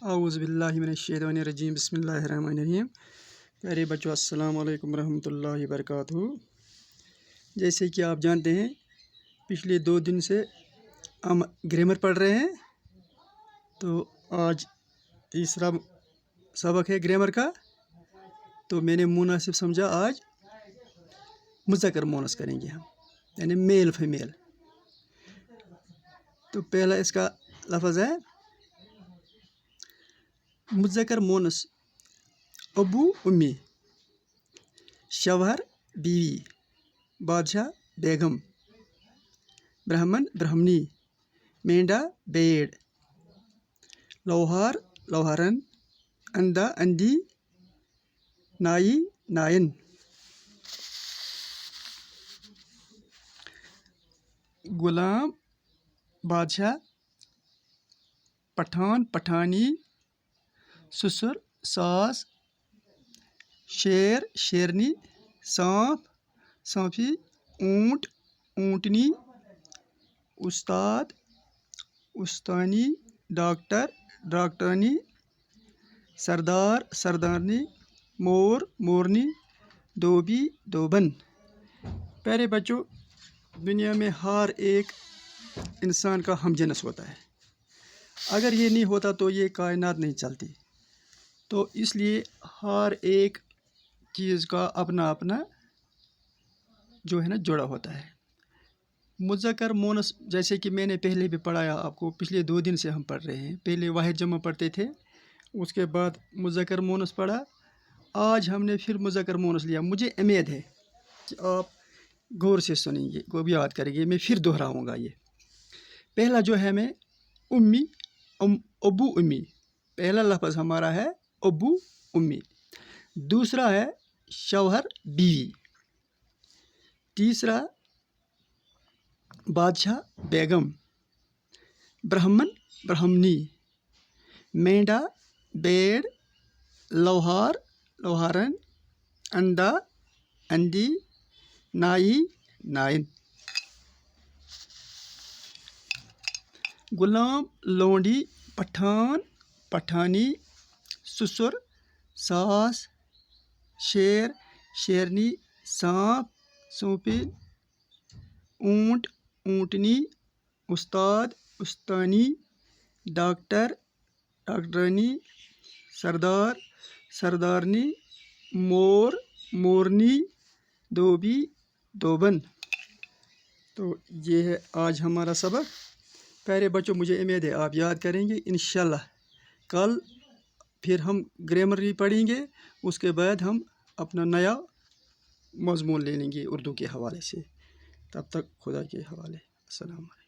اعوذ باللہ من الشیطان الرجیم بسم اللہ الرحمن الرحیم۔ پیارے بچوں السلام علیکم ورحمۃ اللہ وبرکاتہ۔ جیسے کہ آپ جانتے ہیں پچھلے 2 دن سے ہم گرامر پڑھ رہے ہیں، تو آج تیسرا سبق ہے گرامر کا، تو میں نے مناسب سمجھا آج مذکر مونس کریں گے ہم، یعنی میل فیمیل۔ تو پہلا اس کا لفظ ہے مذکر مونس، ابو امی، شوہر بیوی، بادشاہ بیگم، برہمن برہمنی، مینڈا بیڑ، لوہار لوہارن، اندھا اندھی، نائی نائن۔ غلام بادشاہ، پٹھان پٹھانی، سسر ساس، شیر شیرنی، سانپ سانپی، اونٹ اونٹنی، استاد استانی، ڈاکٹر ڈاکٹرانی، سردار سردارنی، مور مورنی، دھوبی دھوبن۔ پیارے بچوں، دنیا میں ہر ایک انسان کا ہم جنس ہوتا ہے، اگر یہ نہیں ہوتا تو یہ کائنات نہیں چلتی، تو اس لیے ہر ایک چیز کا اپنا اپنا جو ہے نا جڑا ہوتا ہے۔ مذکر مونس جیسے کہ میں نے پہلے بھی پڑھایا آپ کو، پچھلے 2 دن سے ہم پڑھ رہے ہیں۔ پہلے واحد جمع پڑھتے تھے، اس کے بعد مذکر مونس پڑھا، آج ہم نے پھر مذکر مونس لیا۔ مجھے امید ہے کہ آپ غور سے سنیں گے، کو بھی یاد کریں گے، میں پھر دہراؤں گا۔ یہ پہلا جو ہے میں امی ابو امی، پہلا لفظ ہمارا ہے ابو امی، دوسرا ہے شوہر بیوی، تیسرا بادشاہ بیگم، برہمن برہمنی، مینڈا بیڑ، لوہار لوہارن، اندھا اندھی، نائی نائن۔ غلام لونڈی، پٹھان پٹھانی، سسر ساس، شیر شیرنی، سانپ سونپی، اونٹ اونٹنی، استاد استانی، ڈاکٹر ڈاکٹرانی، سردار سردارنی، مور مورنی، دھوبی دھوبن۔ تو یہ ہے آج ہمارا سبق۔ پیارے بچوں، مجھے امید ہے آپ یاد کریں گے انشاءاللہ۔ کل پھر ہم گرامر بھی پڑھیں گے، اس کے بعد ہم اپنا نیا مضمون لے لیں گے اردو کے حوالے سے۔ تب تک خدا کے حوالے، السلام علیکم۔